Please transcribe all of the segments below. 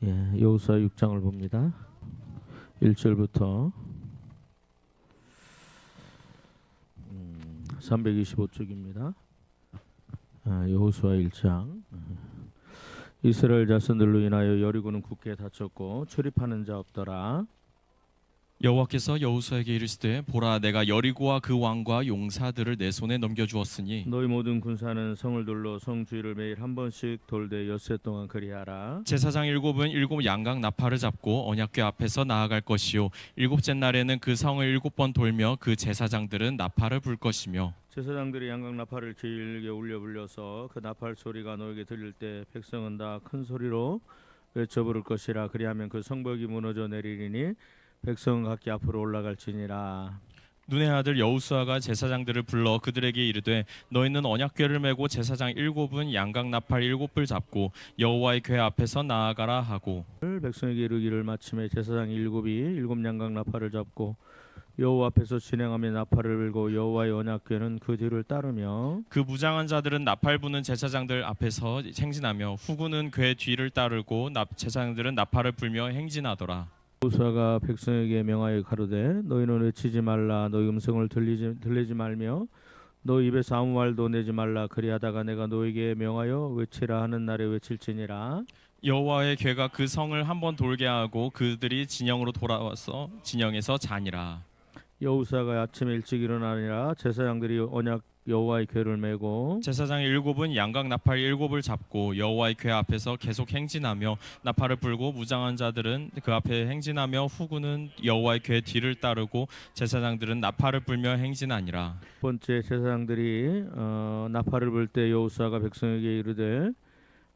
여호수아 6장을 봅니다. 1절부터 325쪽입니다. 여호수아 1장. 이스라엘 자손들로 인하여 여리고는 굳게 닫혔고 출입하는 자 없더라. 여호와께서 여호수아에게 이르시되 보라 내가 여리고와 그 왕과 용사들을 내 손에 넘겨주었으니 너희 모든 군사는 성을 둘러 성 주위를 매일 한 번씩 돌되 엿새 동안 그리하라. 제사장 일곱은 일곱 양각 나팔을 잡고 언약궤 앞에서 나아갈 것이요 일곱째 날에는 그 성을 일곱 번 돌며 그 제사장들은 나팔을 불 것이며 제사장들이 양각 나팔을 길게 울려 불려서 그 나팔 소리가 너에게 들릴 때 백성은 다 큰 소리로 외쳐 부를 것이라. 그리하면 그 성벽이 무너져 내리리니 백성은 각기 앞으로 올라갈지니라. 눈의 아들 여호수아가 제사장들을 불러 그들에게 이르되 너희는 언약궤를 메고 제사장 일곱은 양각 나팔 일곱을 잡고 여호와의 궤 앞에서 나아가라 하고 백성에게 이르기를 마침에 제사장 일곱이 일곱 양각 나팔을 잡고 여호와 앞에서 진행하며 나팔을 불고 여호와의 언약궤는 그 뒤를 따르며 그 무장한 자들은 나팔 부는 제사장들 앞에서 행진하며 후군은 궤 뒤를 따르고 제사장들은 나팔을 불며 행진하더라. 여호수아가 백성에게 명하여 가로되 너희는 외치지 말라. 너희 음성을 들리지 말며 너희 입에서 아무 말도 내지 말라. 그리하다가 내가 너에게 명하여 외치라 하는 날에 외칠지니라. 여호와의 궤가 그 성을 한번 돌게 하고 그들이 진영으로 돌아와서 진영에서 자니라. 여호수아가 아침에 일찍 일어나니라. 제사장들이 언약 여호와의 궤를 메고 제사장 일곱은 양각 나팔 일곱을 잡고 여호와의 궤 앞에서 계속 행진하며 나팔을 불고 무장한 자들은 그 앞에 행진하며 후군은 여호와의 궤 뒤를 따르고 제사장들은 나팔을 불며 행진하니라. 첫 번째 제사장들이 나팔을 불 때 여호수아가 백성에게 이르되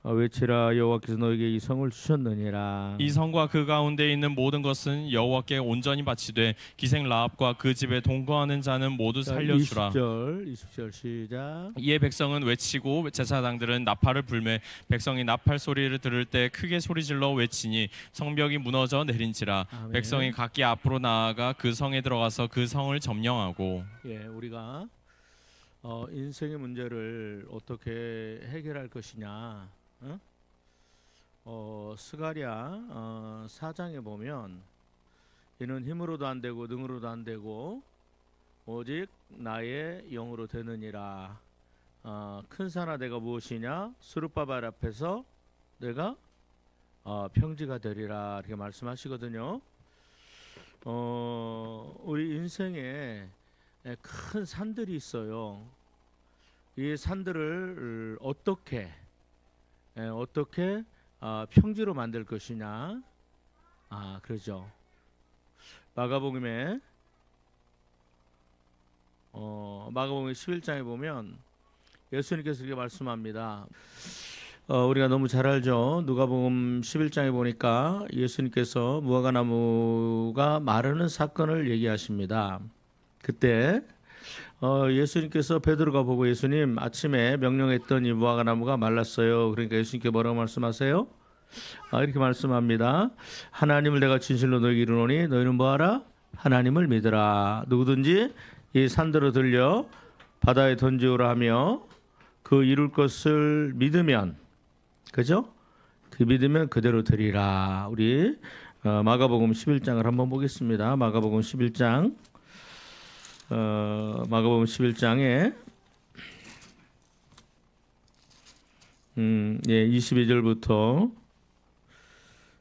외치라. 여호와께서 너에게 이 성을 주셨느니라. 이 성과 그 가운데 있는 모든 것은 여호와께 온전히 바치되 기생 라합과 그 집에 동거하는 자는 모두 살려주라. 20절 시작. 이에 백성은 외치고 제사장들은 나팔을 불매 백성이 나팔 소리를 들을 때 크게 소리질러 외치니 성벽이 무너져 내린지라. 아멘. 백성이 각기 앞으로 나아가 그 성에 들어가서 그 성을 점령하고. 우리가 인생의 문제를 어떻게 해결할 것이냐. 스가랴 4장에 보면 이는 힘으로도 안 되고 능으로도 안 되고 오직 나의 영으로 되느니라. 큰 산아 내가 무엇이냐. 수르바벨 앞에서 내가 평지가 되리라. 이렇게 말씀하시거든요. 우리 인생에 큰 산들이 있어요. 이 산들을 어떻게 평지로 만들 것이냐. 그러죠. 마가복음에 11장에 보면 예수님께서 이렇게 말씀합니다. 우리가 너무 잘 알죠. 누가복음 11장에 보니까 예수님께서 무화과나무가 마르는 사건을 얘기하십니다. 그때 예수님께서 베드로가 보고 예수님 아침에 명령했던 이 무화과나무가 말랐어요. 그러니까 예수님께 뭐라고 말씀하세요? 이렇게 말씀합니다. 하나님을 내가 진실로 너에게 이르노니 너희는 뭐하라? 하나님을 믿으라. 누구든지 이 산들어 들려 바다에 던지오라 하며 그 이룰 것을 믿으면, 그죠? 그 믿으면 그대로 되리라. 우리 마가복음 11장을 한번 보겠습니다. 마가복음 11장. 마가복음 11장에 22절부터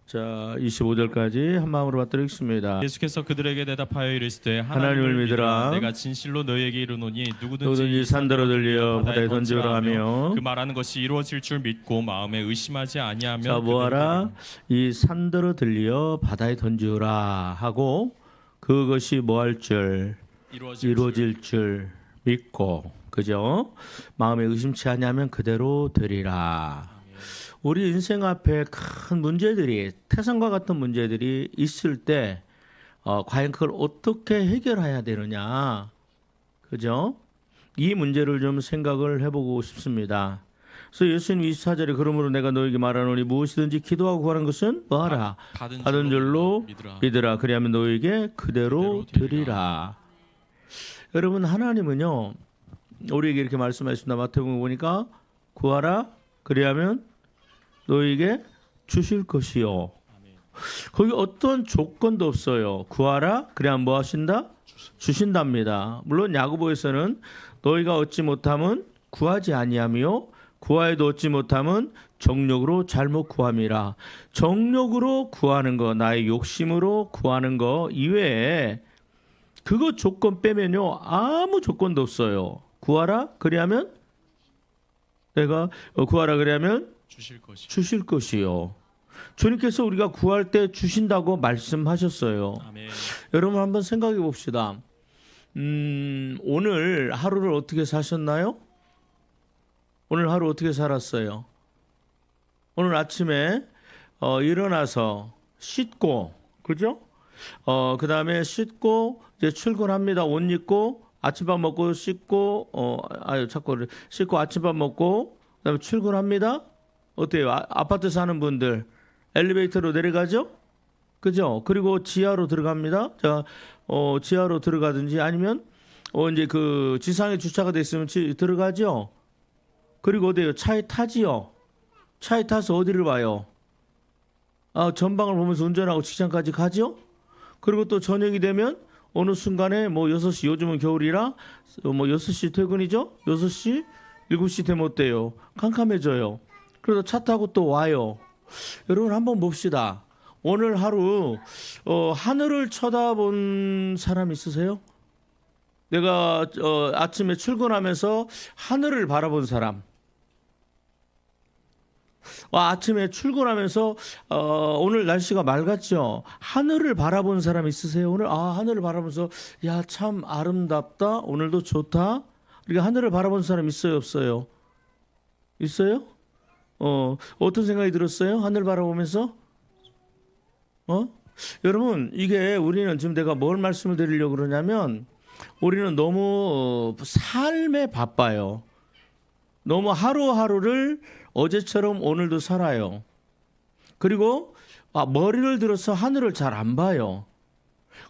25절까지 한 마음으로 받들겠습니다. 예수께서 그들에게 대답하여 이르시되 하나님을 믿으라. 내가 진실로 너희에게 이르노니 누구든지 산들어 들려 바다에 던지오라 하며 그 말하는 것이 이루어질 줄 믿고 마음에 의심하지 아니하면 자 뭐하라? 이 산들어 들려 바다에 던지오라 하고 그것이 뭐할 줄? 이루어질 줄 믿고, 그죠? 마음에 의심치 아니하면 그대로 되리라. 우리 인생 앞에 큰 문제들이, 태산과 같은 문제들이 있을 때 과연 그걸 어떻게 해결해야 되느냐, 그죠? 이 문제를 좀 생각을 해보고 싶습니다. 그래서 예수님 24절에 그러므로 내가 너에게 말하노니 무엇이든지 기도하고 구하는 것은 뭐하라? 받은 줄로 믿으라. 그리하면 너에게 그대로 되리라. 여러분, 하나님은요 우리에게 이렇게 말씀하셨습니다. 마태복음 보니까 구하라 그리하면 너에게 주실 것이요. 아멘. 거기 어떤 조건도 없어요. 구하라 그래야 뭐 하신다? 주신답니다. 물론 야고보에서는 너희가 얻지 못함은 구하지 아니하며 구하여도 얻지 못함은 정욕으로 잘못 구함이라. 정욕으로 구하는 거, 나의 욕심으로 구하는 거 이외에 그거 조건 빼면요 아무 조건도 없어요. 구하라 그리하면 내가 구하라 그리하면 주실 것이. 주실 것이요. 주님께서 우리가 구할 때 주신다고 말씀하셨어요. 아멘. 여러분 한번 생각해 봅시다. 오늘 하루를 어떻게 사셨나요? 오늘 하루 어떻게 살았어요? 오늘 아침에 일어나서 씻고, 그죠? 그 다음에 씻고 이제 출근합니다. 옷 입고 아침밥 먹고 씻고, 자꾸 씻고 아침밥 먹고 그다음에 출근합니다. 어때요? 아파트 사는 분들 엘리베이터로 내려가죠? 그죠? 그리고 지하로 들어갑니다. 자, 지하로 들어가든지 아니면 이제 그 지상에 주차가 돼 있으면 들어가죠. 그리고 어디요? 차에 타지요. 차에 타서 어디를 봐요? 전방을 보면서 운전하고 직장까지 가죠. 그리고 또 저녁이 되면 어느 순간에 뭐 6시, 요즘은 겨울이라 뭐 6시 퇴근이죠. 6시, 7시 되면 어때요? 캄캄해져요. 그래서 차 타고 또 와요. 여러분 한번 봅시다. 오늘 하루 하늘을 쳐다본 사람 있으세요? 내가 아침에 출근하면서 하늘을 바라본 사람. 아침에 출근하면서 오늘 날씨가 맑았죠. 하늘을 바라본 사람 있으세요? 오늘 하늘을 바라보면서 야, 참 아름답다. 오늘도 좋다. 우리가 하늘을 바라본 사람 있어요, 없어요? 있어요? 어떤 생각이 들었어요? 하늘 바라보면서? 여러분, 이게 우리는 지금 내가 뭘 말씀을 드리려고 그러냐면 우리는 너무 삶에 바빠요. 너무 하루하루를 어제처럼 오늘도 살아요. 그리고 머리를 들어서 하늘을 잘 안 봐요.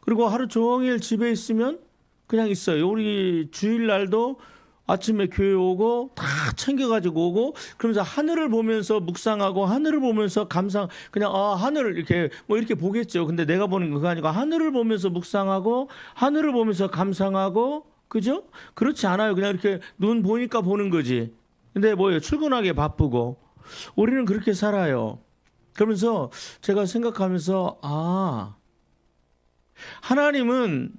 그리고 하루 종일 집에 있으면 그냥 있어요. 우리 주일날도 아침에 교회 오고 다 챙겨가지고 오고 그러면서 하늘을 보면서 묵상하고 하늘을 보면서 감상 그냥 하늘을 이렇게 뭐 이렇게 보겠죠. 근데 내가 보는 거 그거 아니고 하늘을 보면서 묵상하고 하늘을 보면서 감상하고 그죠? 그렇지 않아요. 그냥 이렇게 눈 보니까 보는 거지. 근데 뭐예요? 출근하기 바쁘고 우리는 그렇게 살아요. 그러면서 제가 생각하면서 하나님은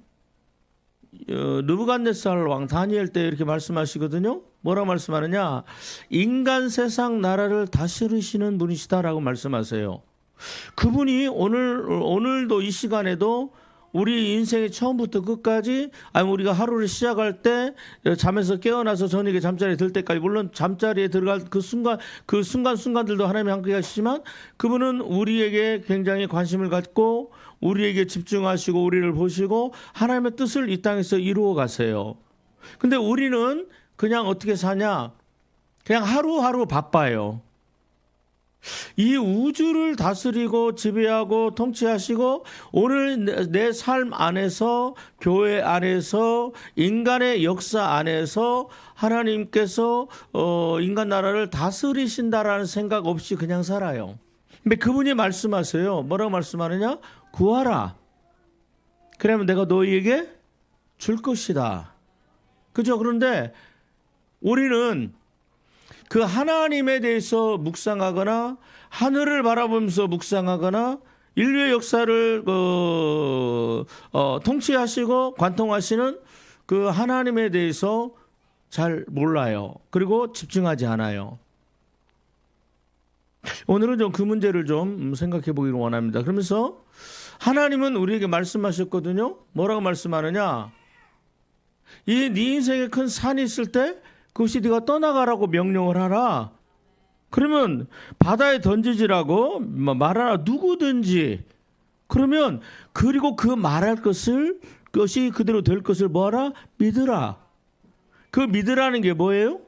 느부갓네살 왕 다니엘 때 이렇게 말씀하시거든요. 뭐라고 말씀하느냐? 인간 세상 나라를 다스리시는 분이시다라고 말씀하세요. 그분이 오늘도 이 시간에도 우리 인생의 처음부터 끝까지 우리가 하루를 시작할 때 잠에서 깨어나서 저녁에 잠자리에 들 때까지 물론 잠자리에 들어갈 그 순간들도 하나님이 함께 하시지만 그분은 우리에게 굉장히 관심을 갖고 우리에게 집중하시고 우리를 보시고 하나님의 뜻을 이 땅에서 이루어 가세요. 근데 우리는 그냥 어떻게 사냐? 그냥 하루하루 바빠요. 이 우주를 다스리고 지배하고 통치하시고 오늘 내 삶 안에서 교회 안에서 인간의 역사 안에서 하나님께서 인간 나라를 다스리신다라는 생각 없이 그냥 살아요. 근데 그분이 말씀하세요. 뭐라고 말씀하느냐? 구하라. 그러면 내가 너희에게 줄 것이다. 그죠? 그런데 우리는 그 하나님에 대해서 묵상하거나 하늘을 바라보면서 묵상하거나 인류의 역사를 통치하시고 관통하시는 그 하나님에 대해서 잘 몰라요. 그리고 집중하지 않아요. 오늘은 좀 그 문제를 좀 생각해 보기를 원합니다. 그러면서 하나님은 우리에게 말씀하셨거든요. 뭐라고 말씀하느냐? 네 인생에 큰 산이 있을 때 그것이 네가 떠나가라고 명령을 하라. 그러면 바다에 던지지라고 말하라. 누구든지. 그러면 그리고 그 말할 것이 그대로 될 것을 뭐하라? 믿으라. 그 믿으라는 게 뭐예요?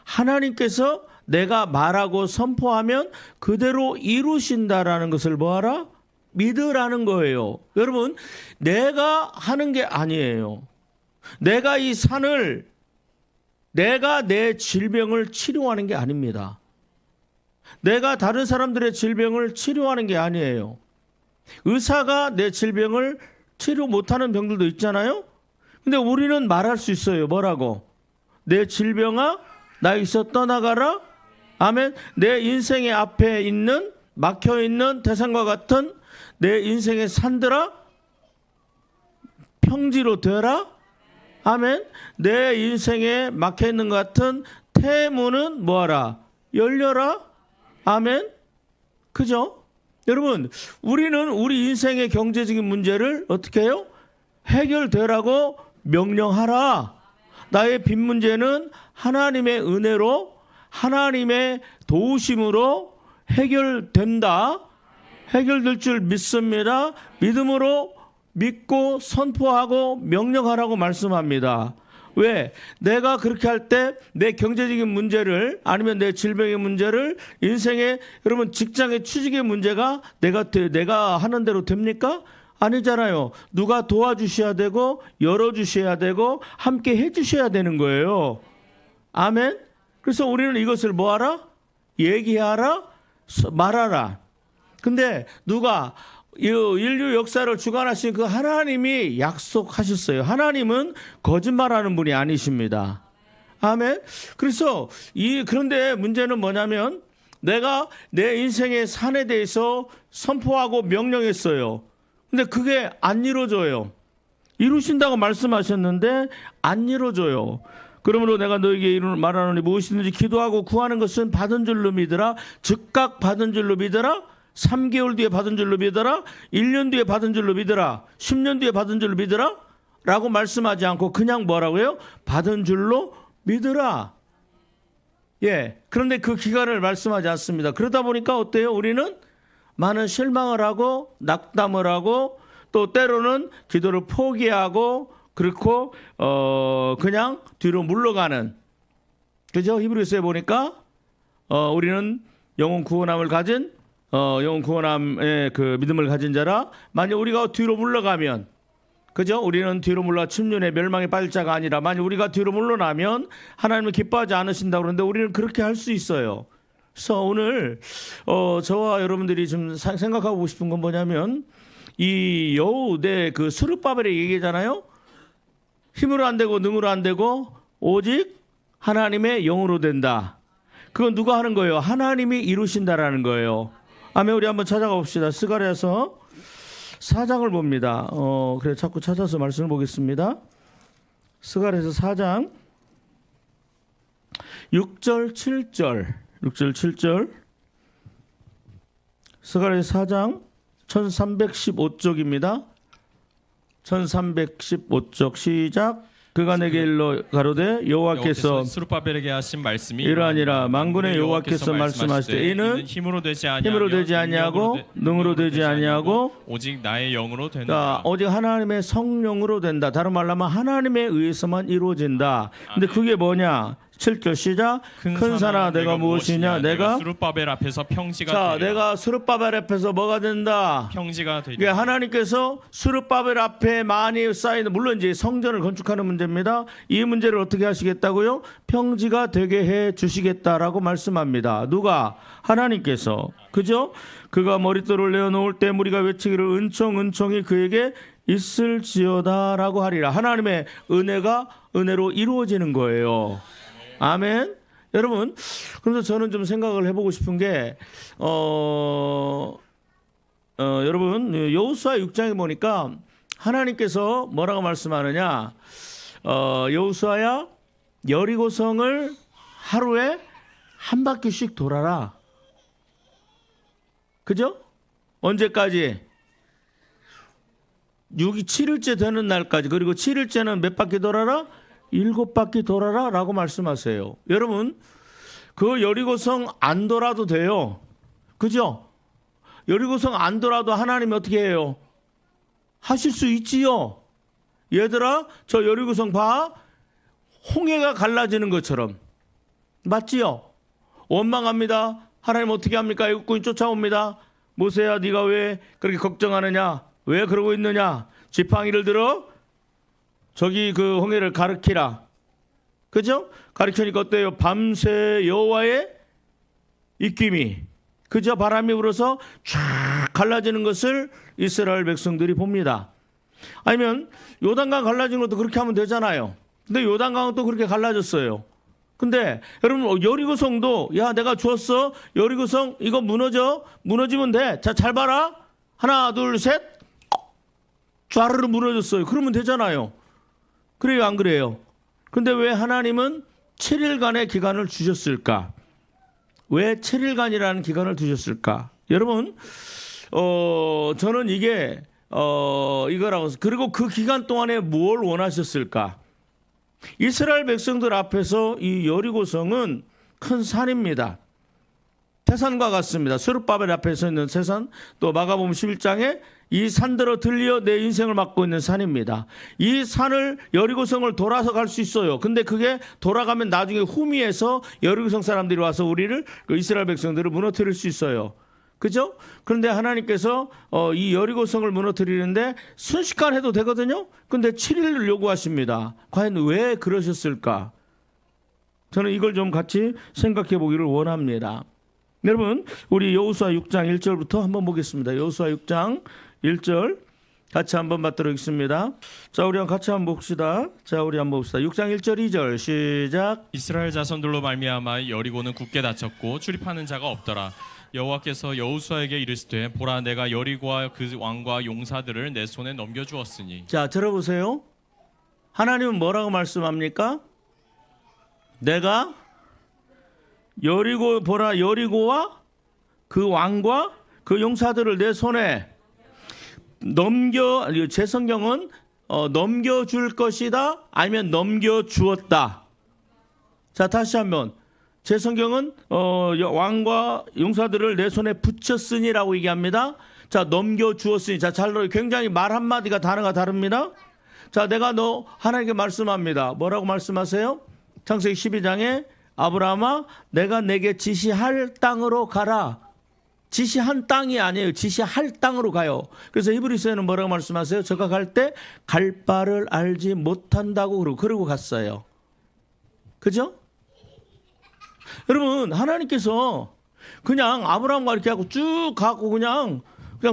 하나님께서 내가 말하고 선포하면 그대로 이루신다라는 것을 뭐하라? 믿으라는 거예요. 여러분, 내가 하는 게 아니에요. 내가 이 산을 내가 내 질병을 치료하는 게 아닙니다. 내가 다른 사람들의 질병을 치료하는 게 아니에요. 의사가 내 질병을 치료 못하는 병들도 있잖아요. 근데 우리는 말할 수 있어요. 뭐라고? 내 질병아 나에게서 떠나가라. 아멘. 내 인생의 앞에 있는 막혀있는 태산과 같은 내 인생의 산들아 평지로 되라. 아멘. 내 인생에 막혀있는 것 같은 태문은 뭐하라? 열려라. 아멘. 그죠? 여러분, 우리는 우리 인생의 경제적인 문제를 어떻게 해요? 해결되라고 명령하라. 나의 빚 문제는 하나님의 은혜로, 하나님의 도우심으로 해결된다. 해결될 줄 믿습니다. 믿음으로 믿고 선포하고 명령하라고 말씀합니다. 왜? 내가 그렇게 할 때 내 경제적인 문제를 아니면 내 질병의 문제를 인생의 여러분 직장의 취직의 문제가 내가 하는 대로 됩니까? 아니잖아요. 누가 도와주셔야 되고 열어주셔야 되고 함께 해주셔야 되는 거예요. 아멘. 그래서 우리는 이것을 뭐하라? 얘기하라? 말하라. 근데 누가 인류 역사를 주관하신 그 하나님이 약속하셨어요. 하나님은 거짓말하는 분이 아니십니다. 아멘. 그래서 그런데 문제는 뭐냐면 내가 내 인생의 산에 대해서 선포하고 명령했어요. 근데 그게 안 이루어져요. 이루신다고 말씀하셨는데 안 이루어져요. 그러므로 내가 너에게 말하노니 무엇이든지 기도하고 구하는 것은 받은 줄로 믿으라. 즉각 받은 줄로 믿으라. 3개월 뒤에 받은 줄로 믿어라. 1년 뒤에 받은 줄로 믿어라. 10년 뒤에 받은 줄로 믿어라. 라고 말씀하지 않고 그냥 뭐라고요? 받은 줄로 믿으라. 예. 그런데 그 기간을 말씀하지 않습니다. 그러다 보니까 어때요? 우리는 많은 실망을 하고 낙담을 하고 또 때로는 기도를 포기하고 그렇고 그냥 뒤로 물러가는. 그죠? 히브리서에 보니까 우리는 영혼 구원함을 가진 영혼 구원함의 그 믿음을 가진 자라. 만약 우리가 뒤로 물러가면, 그죠? 우리는 뒤로 물러가 침륜의 멸망에 빠질 자가 아니라 만약 우리가 뒤로 물러나면 하나님은 기뻐하지 않으신다고 그러는데 우리는 그렇게 할 수 있어요. 그래서 오늘 저와 여러분들이 좀 생각하고 싶은 건 뭐냐면 이 여우대 그 스룹바벨의 얘기잖아요. 힘으로 안 되고 능으로 안 되고 오직 하나님의 영으로 된다. 그건 누가 하는 거예요? 하나님이 이루신다라는 거예요. 아멘. 우리 한번 찾아가 봅시다. 스가랴서 4장을 봅니다. 그래 자꾸 찾아서 말씀을 보겠습니다. 스가랴서 4장 6절 7절 스가랴서 4장 1315쪽입니다. 1315쪽 시작. 그가 내게 일러 가로되 여호와께서 스룹바벨에게 하신 말씀이 이러하니라. 만군의 여호와께서 말씀하시되 이는 힘으로 되지 아니하고 능으로 되지 아니하고 오직 나의 영으로 된다. 오직 하나님의 성령으로 된다. 다른 말로 하면 하나님에 의해서만 이루어진다. 근데 그게 뭐냐? 7절 시작. 큰 산아 내가 무엇이냐? 내가 스룹바벨 앞에서 평지가 자, 되리라. 내가 스룹바벨 앞에서 뭐가 된다? 평지가 되리라. 이게 하나님께서 스룹바벨 앞에 많이 쌓이는, 물론 이제 성전을 건축하는 문제입니다. 이 문제를 어떻게 하시겠다고요? 평지가 되게 해 주시겠다라고 말씀합니다. 누가? 하나님께서. 그죠? 그가 머릿돌을 내어놓을 때 무리가 외치기를 은총이 그에게 있을지어다라고 하리라. 하나님의 은혜로 이루어지는 거예요. 아멘. 여러분, 그래서 저는 좀 생각을 해보고 싶은 게 여러분 여호수아 6장에 보니까 하나님께서 뭐라고 말씀하느냐? 여호수아야 여리고성을 하루에 한 바퀴씩 돌아라. 그죠? 언제까지? 7일째 되는 날까지. 그리고 7일째는 몇 바퀴 돌아라? 7바퀴 돌아라 라고 말씀하세요. 여러분, 그 여리고성 안 돌아도 돼요. 그죠? 여리고성 안 돌아도 하나님이 어떻게 해요? 하실 수 있지요. 얘들아, 저 여리고성 봐. 홍해가 갈라지는 것처럼. 맞지요? 원망합니다. 하나님 어떻게 합니까? 애국군이 쫓아옵니다. 모세야, 네가 왜 그렇게 걱정하느냐? 왜 그러고 있느냐? 지팡이를 들어 저기 그 홍해를 가르키라. 그죠? 가르치니까 어때요? 밤새 여호와의 입김이 그저 바람이 불어서 쫙 갈라지는 것을 이스라엘 백성들이 봅니다. 아니면 요단강 갈라진 것도 그렇게 하면 되잖아요. 근데 요단강은 또 그렇게 갈라졌어요. 근데 여러분 여리고성도 야 내가 주었어. 여리고성 이거 무너지면 돼. 자 잘 봐라. 하나 둘 셋. 좌르르 무너졌어요. 그러면 되잖아요. 그래요 안 그래요? 근데 왜 하나님은 7일간의 기간을 주셨을까? 왜 7일간이라는 기간을 두셨을까? 여러분 저는 이게 이거라고. 그리고 그 기간 동안에 뭘 원하셨을까? 이스라엘 백성들 앞에서 이 여리고성은 큰 산입니다. 태산과 같습니다. 스룹바벨 앞에 서 있는 태산, 또 마가복음 11장에 이 산들어 들려 내 인생을 맡고 있는 산입니다. 이 산을 여리고성을 돌아서 갈 수 있어요. 근데 그게 돌아가면 나중에 후미에서 여리고성 사람들이 와서 우리를 그 이스라엘 백성들을 무너뜨릴 수 있어요. 그죠? 그런데 하나님께서 이 여리고성을 무너뜨리는데 순식간 해도 되거든요. 근데 7일을 요구하십니다. 과연 왜 그러셨을까? 저는 이걸 좀 같이 생각해 보기를 원합니다. 여러분, 우리 여호수아 6장 1절부터 한번 보겠습니다. 여호수아 6장 1절 같이 한번 받도록 하겠습니다. 자, 우리 같이 한번 봅시다. 자, 우리 한번 봅시다. 6장 1절 2절 시작. 이스라엘 자손들로 말미암아 여리고는 굳게 닫혔고 출입하는 자가 없더라. 여호와께서 여호수아에게 이르시되 보라 내가 여리고와 그 왕과 용사들을 내 손에 넘겨주었으니. 자, 들어보세요. 하나님은 뭐라고 말씀합니까? 내가 보라 여리고와 그 왕과 그 용사들을 내 손에 제 성경은 넘겨줄 것이다 아니면 넘겨주었다. 자, 다시 한번 제 성경은 왕과 용사들을 내 손에 붙였으니라고 얘기합니다. 자, 넘겨주었으니. 자, 굉장히 말 한마디가 단어가 다릅니다. 자, 내가 하나님께 말씀합니다. 뭐라고 말씀하세요? 창세기 12장에 아브라함아 내가 내게 지시할 땅으로 가라. 지시한 땅이 아니에요. 지시할 땅으로 가요. 그래서 히브리서에는 뭐라고 말씀하세요? 저가 갈 때 갈 바를 알지 못한다고 그러고 갔어요. 그죠? 여러분 하나님께서 그냥 아브라함과 이렇게 하고 쭉 가고 그냥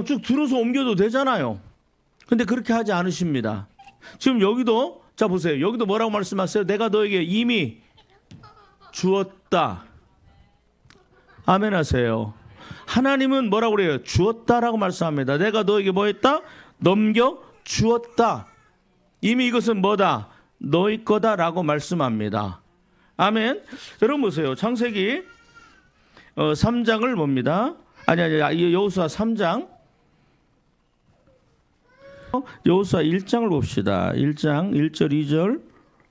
쭉 들어서 옮겨도 되잖아요. 근데 그렇게 하지 않으십니다. 지금 여기도 자 보세요. 여기도 뭐라고 말씀하세요? 내가 너에게 이미 주었다. 아멘 하세요. 하나님은 뭐라고 그래요? 주었다라고 말씀합니다. 내가 너에게 뭐 했다? 넘겨 주었다. 이미 이것은 뭐다? 너희 거다라고 말씀합니다. 아멘. 여러분 보세요. 창세기 3장을 봅니다. 아니 여호수아 3장. 여호수아 1장을 봅시다. 1장 1절 2절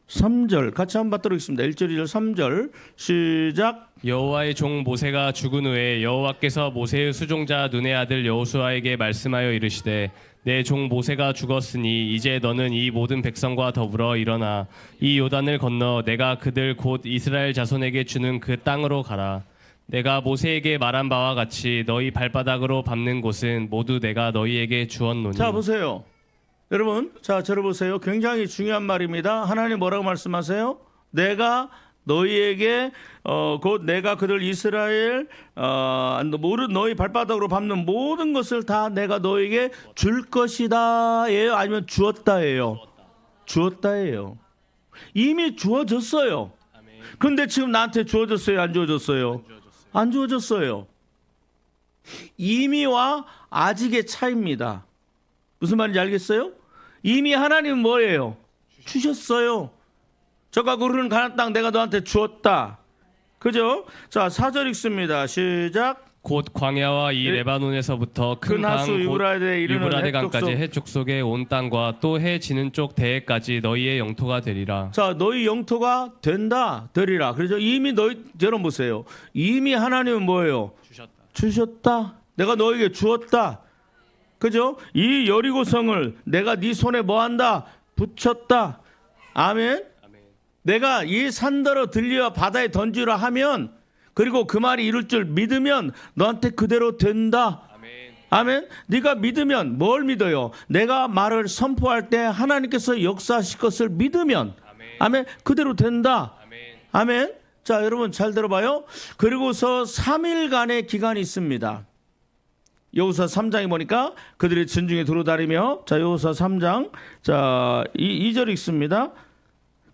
3절 같이 한번 받도록 하겠습니다. 1절 2절 3절 시작. 여호와의 종 모세가 죽은 후에 여호와께서 모세의 수종자 눈의 아들 여호수아에게 말씀하여 이르시되 내 종 모세가 죽었으니 이제 너는 이 모든 백성과 더불어 일어나 이 요단을 건너 내가 그들 곧 이스라엘 자손에게 주는 그 땅으로 가라. 내가 모세에게 말한 바와 같이 너희 발바닥으로 밟는 곳은 모두 내가 너희에게 주었노니. 자 보세요. 여러분 자 저를 보세요. 굉장히 중요한 말입니다. 하나님 뭐라고 말씀하세요? 내가 너희에게 곧 내가 그들 이스라엘 너희 발바닥으로 밟는 모든 것을 다 내가 너에게 줄 것이다예요? 아니면 주었다예요? 주었다예요. 이미 주어졌어요. 근데 지금 나한테 주어졌어요? 안 주어졌어요? 안 주어졌어요. 이미와 아직의 차이입니다. 무슨 말인지 알겠어요? 이미 하나님은 뭐예요? 주셨어요. 저가 고르는 가나안 땅 내가 너한테 주었다. 그죠? 자 4절 읽습니다. 시작. 곧 광야와 이 레바논에서부터 큰 강 하수 유브라데 이르는 강까지 해쪽 속의 온 땅과 또 해 지는 쪽 대해까지 너희의 영토가 되리라. 자 너희 영토가 된다 되리라. 그래서 이미 여러분 보세요. 이미 하나님은 뭐예요? 주셨다. 내가 너에게 주었다. 그죠? 이 여리고성을 내가 네 손에 뭐한다? 붙였다. 아멘. 내가 이 산더러 들려 바다에 던지라 하면 그리고 그 말이 이룰 줄 믿으면 너한테 그대로 된다. 아멘. 네가 믿으면 뭘 믿어요? 내가 말을 선포할 때 하나님께서 역사하실 것을 믿으면 아멘. 그대로 된다. 아멘. 자, 여러분 잘 들어봐요. 그리고서 3일간의 기간이 있습니다. 여호수아 3장에 보니까 그들이 진중에 두루 다니며, 자, 여호수아 3장, 자, 2절 읽습니다.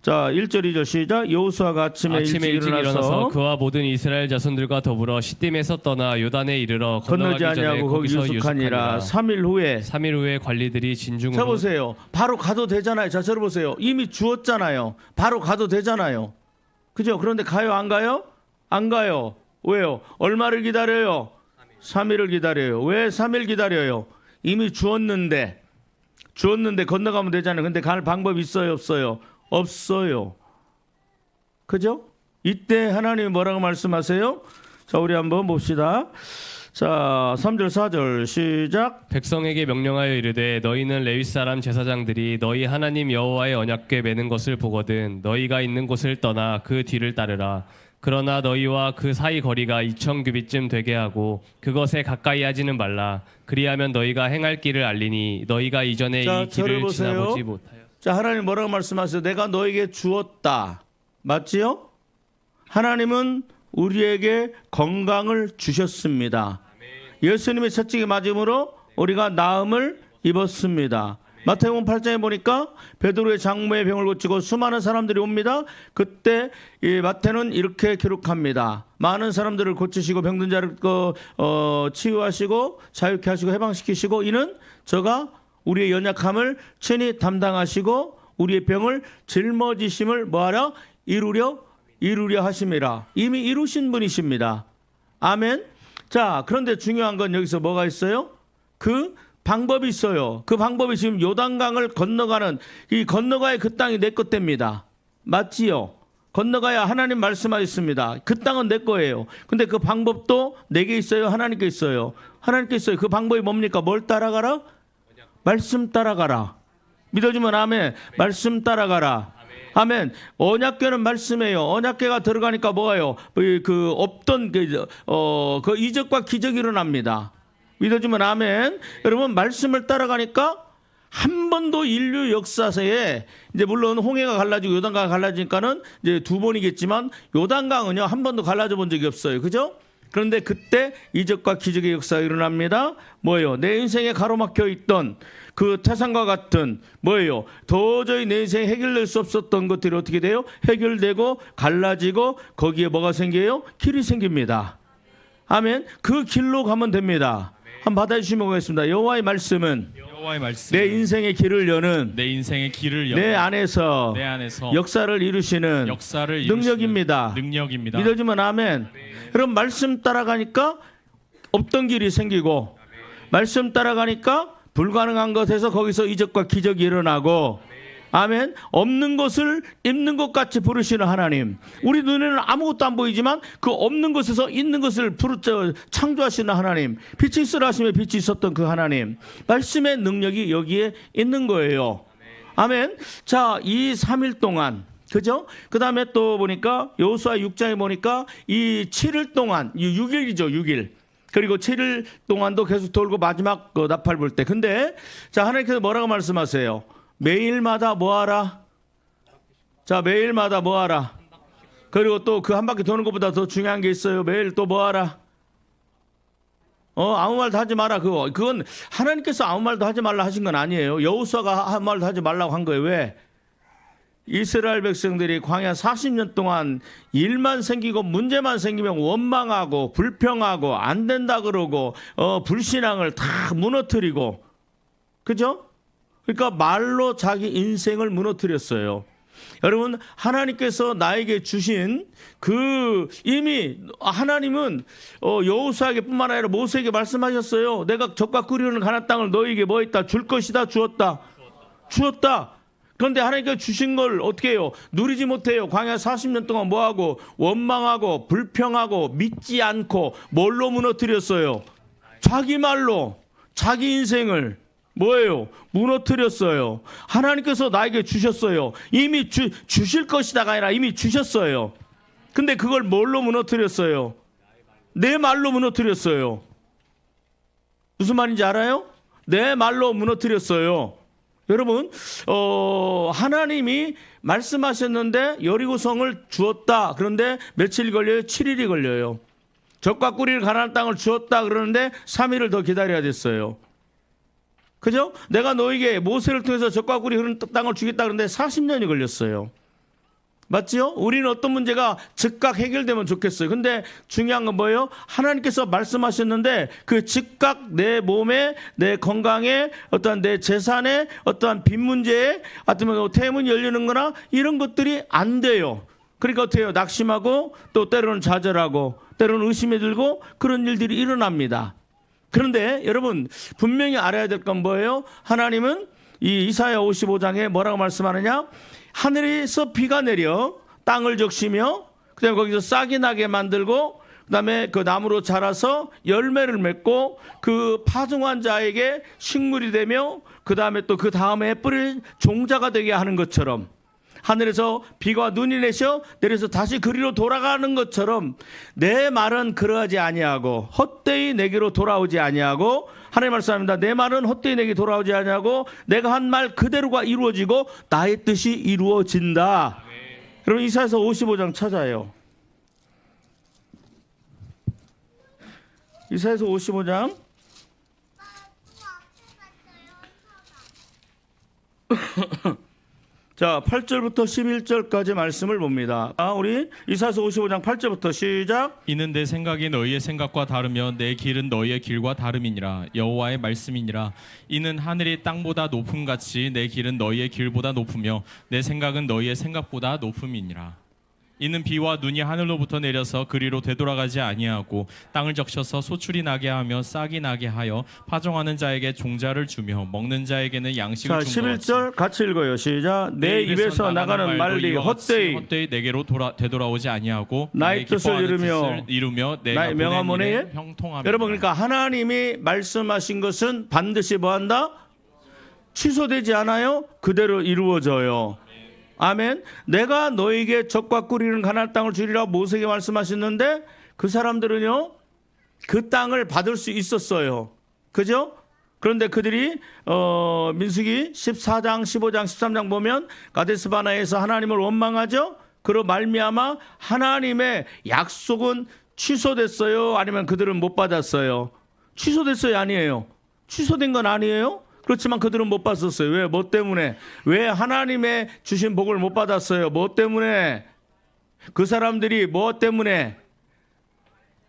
자, 1절 2절 시작. 여호수아가 아침에 일찍 일어나서 그와 모든 이스라엘 자손들과 더불어 시딤에서 떠나 요단에 이르러 건너지 아니하고 거기서 유숙하니라. 3일 후에 관리들이 진중으로. 자, 보세요. 바로 가도 되잖아요. 자, 저를 보세요. 이미 주었잖아요. 바로 가도 되잖아요. 그죠? 그런데 가요, 안 가요? 안 가요. 왜요? 얼마를 기다려요? 3일을 기다려요. 왜 3일 기다려요? 이미 주었는데 건너가면 되잖아요. 근데 갈 방법이 있어요, 없어요? 없어요. 그죠? 이때 하나님이 뭐라고 말씀하세요? 자, 우리 한번 봅시다. 자, 3절 4절 시작. 백성에게 명령하여 이르되 너희는 레위 사람 제사장들이 너희 하나님 여호와의 언약궤 매는 것을 보거든 너희가 있는 곳을 떠나 그 뒤를 따르라. 그러나 너희와 그 사이 거리가 2000규빗쯤 되게 하고 그것에 가까이 하지는 말라. 그리하면 너희가 행할 길을 알리니 너희가 이전에 자, 이 길을 지나보지 못하여. 자, 하나님 뭐라고 말씀하세요? 내가 너에게 주었다. 맞지요? 하나님은 우리에게 건강을 주셨습니다. 예수님의 채찍에 맞음으로 우리가 나음을 입었습니다. 마태복음 8장에 보니까 베드로의 장모의 병을 고치고 수많은 사람들이 옵니다. 그때 이 마태는 이렇게 기록합니다. 많은 사람들을 고치시고 병든 자를 치유하시고 자유케 하시고 해방시키시고 이는 저가 우리의 연약함을 친히 담당하시고 우리의 병을 짊어지심을 뭐하라? 이루려 하심이라. 이미 이루신 분이십니다. 아멘. 자, 그런데 중요한 건 여기서 뭐가 있어요? 그 방법이 있어요. 그 방법이 지금 요단강을 건너가는 이 건너가야 그 땅이 내 것 됩니다. 맞지요? 건너가야 하나님 말씀하셨습니다. 그 땅은 내 거예요. 근데 그 방법도 내게 있어요? 하나님께 있어요? 하나님께 있어요. 그 방법이 뭡니까? 뭘 따라가라? 말씀 따라가라. 믿어주면 아멘. 말씀 따라가라. 아멘. 언약궤는 말씀이에요. 언약궤가 들어가니까 뭐예요? 그 없던 그 이적과 기적이 일어납니다. 믿어주면 아멘. 여러분 말씀을 따라가니까 한 번도 인류 역사에 이제 물론 홍해가 갈라지고 요단강이 갈라지니까는 이제 두 번이겠지만 요단강은요 한 번도 갈라져 본 적이 없어요. 그죠? 그런데 그때 이적과 기적의 역사가 일어납니다. 뭐예요? 내 인생에 가로막혀 있던 그 태산과 같은 뭐예요? 도저히 내 인생에 해결될 수 없었던 것들이 어떻게 돼요? 해결되고 갈라지고 거기에 뭐가 생겨요? 길이 생깁니다. 아멘. 그 길로 가면 됩니다. 한번 받아주시면 오겠습니다. 여호와의 말씀은 내 인생의 길을 여는 내 안에서 역사를 이루시는 능력입니다. 믿어주면 아멘. 그럼 말씀 따라가니까 없던 길이 생기고 말씀 따라가니까 불가능한 것에서 거기서 이적과 기적이 일어나고 아멘. 없는 것을 있는 것 같이 부르시는 하나님. 우리 눈에는 아무것도 안 보이지만 그 없는 것에서 있는 것을 창조하시는 하나님. 빛이 있으라 하시며 빛이 있었던 그 하나님. 말씀의 능력이 여기에 있는 거예요. 아멘. 자, 이 3일 동안 그죠? 그 다음에 또 보니까 여호수아 6장에 보니까 이 7일 동안 6일이죠. 6일. 그리고 7일 동안도 계속 돌고 마지막 나팔 불 때. 근데 자, 하나님께서 뭐라고 말씀하세요? 매일마다 뭐하라? 자, 매일마다 뭐하라? 그리고 또 그 한 바퀴 도는 것보다 더 중요한 게 있어요. 매일 또 뭐하라? 아무 말도 하지 마라. 그건 하나님께서 아무 말도 하지 말라 하신 건 아니에요. 여호수아가 아무 말도 하지 말라고 한 거예요. 왜? 이스라엘 백성들이 광야 40년 동안 일만 생기고 문제만 생기면 원망하고 불평하고 안 된다 그러고 불신앙을 다 무너뜨리고 그죠? 그러니까 말로 자기 인생을 무너뜨렸어요. 여러분 하나님께서 나에게 주신 이미 하나님은 여호수아에게뿐만 아니라 모세에게 말씀하셨어요. 내가 적과 꿀이 가나안 땅을 너희에게 뭐 했다? 줄 것이다. 주었다. 그런데 하나님께서 주신 걸 어떻게 해요? 누리지 못해요. 광야 40년 동안 뭐하고 원망하고 불평하고 믿지 않고 뭘로 무너뜨렸어요? 자기 말로 자기 인생을 뭐예요? 무너뜨렸어요. 하나님께서 나에게 주셨어요. 이미 주실 것이다가 아니라 이미 주셨어요. 근데 그걸 뭘로 무너뜨렸어요? 내 말로 무너뜨렸어요. 무슨 말인지 알아요? 내 말로 무너뜨렸어요. 여러분, 하나님이 말씀하셨는데 여리고성을 주었다. 그런데 며칠 걸려요? 7일이 걸려요. 젖과 꿀을 가나안 땅을 주었다 그러는데 3일을 더 기다려야 됐어요. 그죠? 내가 너에게 모세를 통해서 젖과 꿀이 흐르는 땅을 주겠다 그러는데 40년이 걸렸어요. 맞지요? 우리는 어떤 문제가 즉각 해결되면 좋겠어요. 근데 중요한 건 뭐예요? 하나님께서 말씀하셨는데 그 즉각 내 몸에, 내 건강에, 어떠한 내 재산에, 어떠한 빚 문제에, 아니면 태문이 열리는 거나 이런 것들이 안 돼요. 그러니까 어떻게 해요? 낙심하고 또 때로는 좌절하고 때로는 의심에 들고 그런 일들이 일어납니다. 그런데 여러분 분명히 알아야 될 건 뭐예요? 하나님은 이 이사야 55장에 뭐라고 말씀하느냐? 하늘에서 비가 내려 땅을 적시며 그다음에 거기서 싹이 나게 만들고 그다음에 그 나무로 자라서 열매를 맺고 그 파종한 자에게 식물이 되며 그다음에 또 그 다음에 뿌릴 종자가 되게 하는 것처럼 하늘에서 비가 눈이 내려서 다시 그리로 돌아가는 것처럼 내 말은 그러하지 아니하고 헛되이 내게로 돌아오지 아니하고 하나님 말씀합니다. 내 말은 헛되이 내게 돌아오지 아니하고 내가 한 말 그대로가 이루어지고 나의 뜻이 이루어진다. 여러분 이사야서 55장 찾아요. 이사야서 55장 자, 8절부터 11절까지 말씀을 봅니다. 우리 이사야서 55장 8절부터 시작. 이는 내 생각이 너희의 생각과 다르며 내 길은 너희의 길과 다름이니라. 여호와의 말씀이니라. 이는 하늘이 땅보다 높음같이 내 길은 너희의 길보다 높으며 내 생각은 너희의 생각보다 높음이니라. 이는 비와 눈이 하늘로부터 내려서 그리로 되돌아가지 아니하고 땅을 적셔서 소출이 나게 하며 싹이 나게 하여 파종하는 자에게 종자를 주며 먹는 자에게는 양식을 준 것 같이. 11절 같이 읽어요. 시작. 내 입에서 나가는 말이 헛되이 내게로 되돌아오지 아니하고 나의 뜻을 이루며 내가 나의 명함원에 보낸 일에 형통함이라. 여러분 그러니까 하나님이 말씀하신 것은 반드시 뭐한다? 취소되지 않아요. 그대로 이루어져요. 아멘. 내가 너에게 젖과 꿀이는 가나안 땅을 주리라 모세에게 말씀하셨는데 그 사람들은요 그 땅을 받을 수 있었어요. 그죠? 그런데 그들이 민수기 14장 15장 13장 보면 가데스바나에서 하나님을 원망하죠. 그로 말미암아 하나님의 약속은 취소됐어요? 아니면 그들은 못 받았어요? 취소됐어요? 아니에요? 취소된 건 아니에요? 그렇지만 그들은 못 받았어요. 왜? 뭐 때문에? 왜 하나님의 주신 복을 못 받았어요? 뭐 때문에? 그 사람들이 뭐 때문에?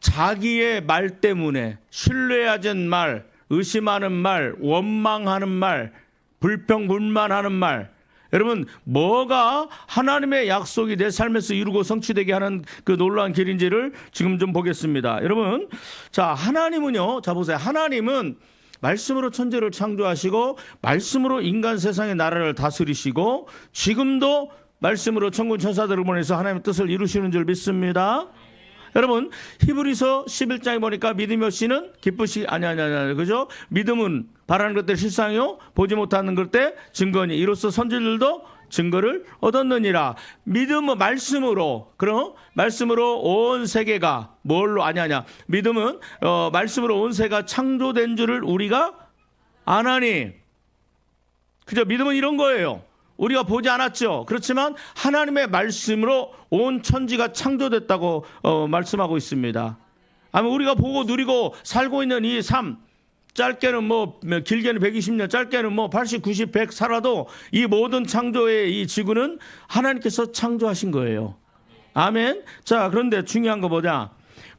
자기의 말 때문에 신뢰하지 말, 의심하는 말, 원망하는 말, 불평불만하는 말. 여러분 뭐가 하나님의 약속이 내 삶에서 이루고 성취되게 하는 그 놀라운 길인지를 지금 좀 보겠습니다. 여러분 자 하나님은요. 자 보세요. 하나님은 말씀으로 천지를 창조하시고 말씀으로 인간 세상의 나라를 다스리시고 지금도 말씀으로 천군 천사들을 보내서 하나님의 뜻을 이루시는 줄 믿습니다. 여러분 히브리서 11장에 보니까 믿음이 없이는 기쁘시 아니 그죠? 믿음은 바라는 것들 실상이요 보지 못하는 것들 증거니 이로써 선지자들도 증거를 얻었느니라. 믿음은 말씀으로 그럼 말씀으로 온 세계가 뭘로 믿음은 말씀으로 온 세계가 창조된 줄을 우리가 아나니. 그죠? 믿음은 이런 거예요. 우리가 보지 않았죠. 그렇지만 하나님의 말씀으로 온 천지가 창조됐다고 말씀하고 있습니다. 아마 우리가 보고 누리고 살고 있는 이 삶 짧게는 뭐 길게는 120년 짧게는 뭐 80, 90, 100 살아도 이 모든 창조의 이 지구는 하나님께서 창조하신 거예요. 아멘. 자 그런데 중요한 거 뭐냐?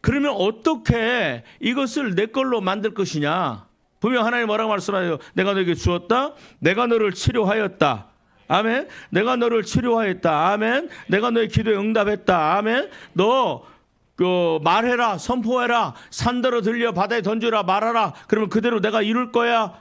그러면 어떻게 이것을 내 걸로 만들 것이냐? 분명 하나님 뭐라고 말씀하세요? 내가 너에게 주었다. 내가 너를 치료하였다. 아멘. 내가 너를 치료하였다. 아멘. 내가 너의 기도에 응답했다. 아멘. 너 말해라, 선포해라, 산더러 들려 바다에 던져라, 말하라. 그러면 그대로 내가 이룰 거야.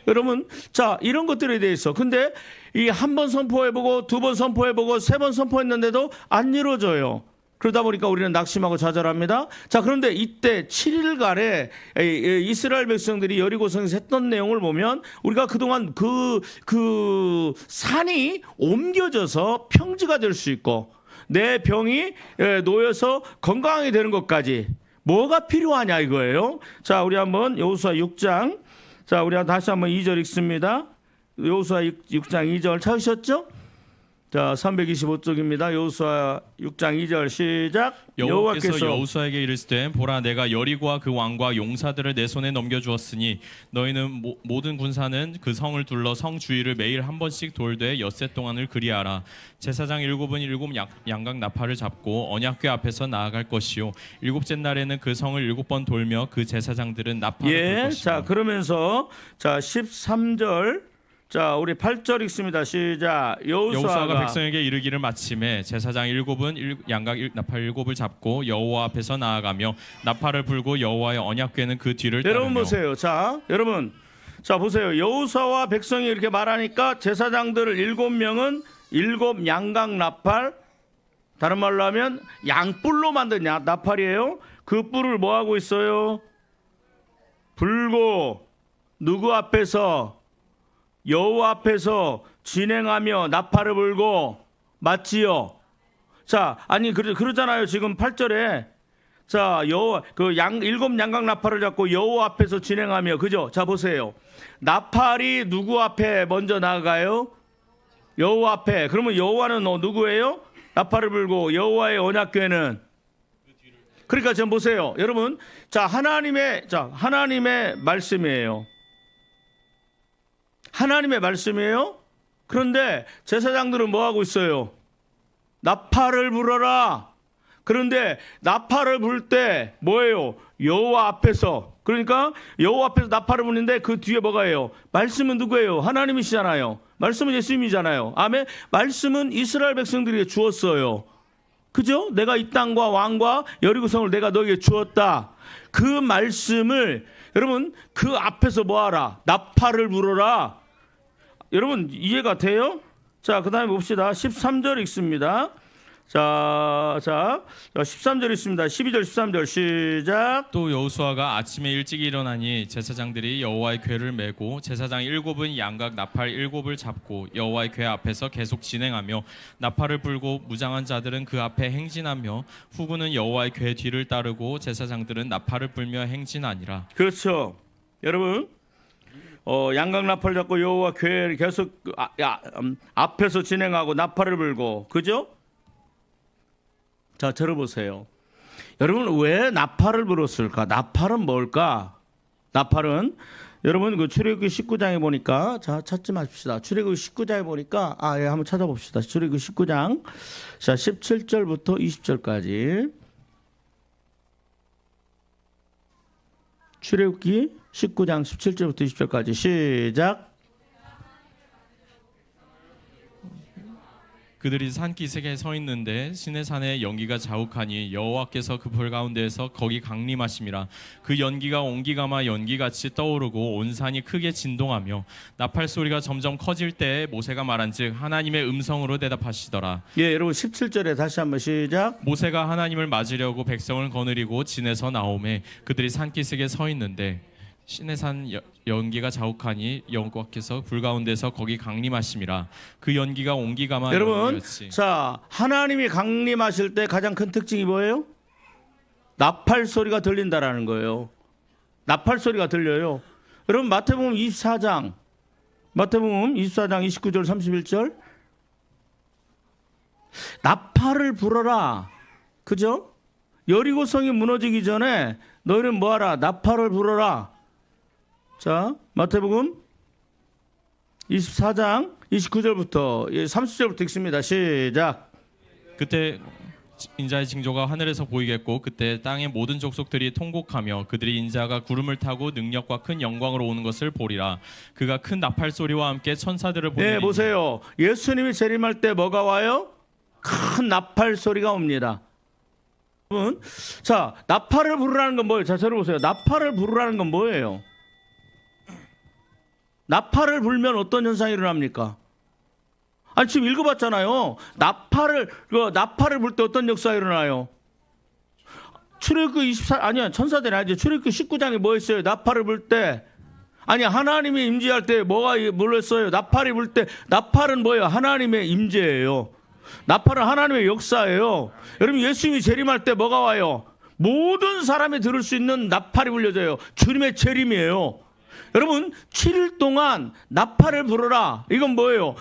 여러분, 자 이런 것들에 대해서 근데 이 한 번 선포해보고 두 번 선포해보고 세 번 선포했는데도 안 이루어져요. 그러다 보니까 우리는 낙심하고 좌절합니다. 자 그런데 이때 7일간에 이스라엘 백성들이 여리고성에서 했던 내용을 보면 우리가 그동안 그 산이 옮겨져서 평지가 될 수 있고 내 병이 놓여서 건강하게 되는 것까지 뭐가 필요하냐 이거예요. 자 우리 한번 여호수아 6장 자 우리 다시 한번 2절 읽습니다. 여호수아 6장 2절 찾으셨죠? 자, 325쪽입니다. 여호수아 6장 2절 시작. 여호와께서 여호수아에게 이르시되 보라 내가 여리고와 그 왕과 용사들을 내 손에 넘겨주었으니 너희는 모든 군사는 그 성을 둘러 성 주위를 매일 한 번씩 돌되 엿새 동안을 그리하라. 제사장 7은 7 양각 나팔을 잡고 언약궤 앞에서 나아갈 것이요 일곱째 날에는 그 성을 7번 돌며 그 제사장들은 나팔을 불 것이요. 자, 그러면서 자 13절 자, 우리 8절 읽습니다. 시작. 여호수아가 백성에게 이르기를 마침에 제사장 7은 양각 나팔 7을 잡고 여호와 앞에서 나아가며 나팔을 불고 여호와의 언약궤는 그 뒤를 따르며. 여러분 보세요. 자, 여러분. 자, 보세요. 여호수아와 백성이 이렇게 말하니까 제사장들 7명은 7 양각 나팔, 다른 말로 하면 양뿔로 만든 나팔이에요. 그 뿔을 뭐 하고 있어요? 불고 누구 앞에서? 여호와 앞에서 진행하며 나팔을 불고 맞지요. 자, 아니 그러잖아요. 지금 8절에 자, 여호와 그 7 양각 나팔을 잡고 여호와 앞에서 진행하며 그죠? 자, 보세요. 나팔이 누구 앞에 먼저 나가요? 여호와 앞에. 그러면 여호와는 누구예요? 나팔을 불고 여호와의 언약궤는 그러니까 지금 보세요. 여러분. 자, 하나님의 말씀이에요. 하나님의 말씀이에요. 그런데 제사장들은 뭐 하고 있어요? 나팔을 불어라. 그런데 나팔을 불 때 뭐예요? 여호와 앞에서. 그러니까 여호와 앞에서 나팔을 부는데 그 뒤에 뭐가 해요? 말씀은 누구예요? 하나님이시잖아요. 말씀은 예수님이잖아요. 아멘. 말씀은 이스라엘 백성들에게 주었어요. 그죠? 내가 이 땅과 왕과 여리고성을 내가 너에게 주었다. 그 말씀을 여러분 그 앞에서 뭐하라? 나팔을 불어라. 여러분 이해가 돼요? 자, 그 다음에 봅시다. 13절 읽습니다. 자, 13절 있습니다. 12절 13절 시작. 또 여호수아가 아침에 일찍 일어나니 제사장들이 여호와의 궤를 메고 제사장 7은 양각 나팔 7을 잡고 여호와의 궤 앞에서 계속 진행하며 나팔을 불고 무장한 자들은 그 앞에 행진하며 후군은 여호와의 궤 뒤를 따르고 제사장들은 나팔을 불며 행진하니라. 그렇죠. 여러분 양각 나팔 잡고 여호와 궤 계속 앞에서 진행하고 나팔을 불고 그죠? 자, 들어보세요. 여러분 왜 나팔을 불었을까? 나팔은 뭘까? 나팔은 여러분 그 출애굽기 19장에 보니까 자 찾지 마십시다. 출애굽기 19장에 보니까 예, 한번 찾아봅시다. 출애굽기 19장 자 17절부터 20절까지 출애굽기 19장 17절부터 20절까지 시작. 그들이 산기슭에 서 있는데 시내산에 연기가 자욱하니 여호와께서 그 불 가운데에서 거기 강림하심이라. 그 연기가 온기가마 연기같이 떠오르고 온 산이 크게 진동하며 나팔 소리가 점점 커질 때에 모세가 말한즉 하나님의 음성으로 대답하시더라. 예, 여러분 17절에 다시 한번 시작. 모세가 하나님을 맞으려고 백성을 거느리고 진에서 나오매 그들이 산기슭에 서 있는데 시내산 연기가 자욱하니 여호와께서 불 가운데서 거기 강림하심이라. 그 연기가 온기가마 여러분 연기였지. 자, 하나님이 강림하실 때 가장 큰 특징이 뭐예요? 나팔 소리가 들린다라는 거예요. 나팔 소리가 들려요. 여러분 마태복음 24장 29절 31절 나팔을 불어라. 그죠? 여리고성이 무너지기 전에 너희는 뭐하라? 나팔을 불어라. 자, 마태복음 24장 29절부터 30절부터 읽습니다. 시작. 그때 인자의 징조가 하늘에서 보이겠고 그때 땅의 모든 족속들이 통곡하며 그들이 인자가 구름을 타고 능력과 큰 영광으로 오는 것을 보리라. 그가 큰 나팔 소리와 함께 천사들을 보내리니. 네, 보세요. 예수님이 재림할 때 뭐가 와요? 큰 나팔 소리가 옵니다. 여러분, 자, 나팔을 부르라는 건 뭐예요? 자, 저를 보세요. 나팔을 부르라는 건 뭐예요? 나팔을 불면 어떤 현상이 일어납니까? 아니 지금 읽어봤잖아요. 나팔을 불 때 어떤 역사가 일어나요? 출애굽기 24 아니야 천사들이 아니지. 출애굽기 19장에 뭐 했어요? 나팔을 불 때 아니 하나님이 임재할 때 뭐가 몰랐어요? 나팔이 불 때 나팔은 뭐예요? 하나님의 임재예요. 나팔은 하나님의 역사예요. 여러분 예수님이 재림할 때 뭐가 와요? 모든 사람이 들을 수 있는 나팔이 불려져요. 주님의 재림이에요. 여러분 7일 동안 나팔을 불어라. 이건 뭐예요?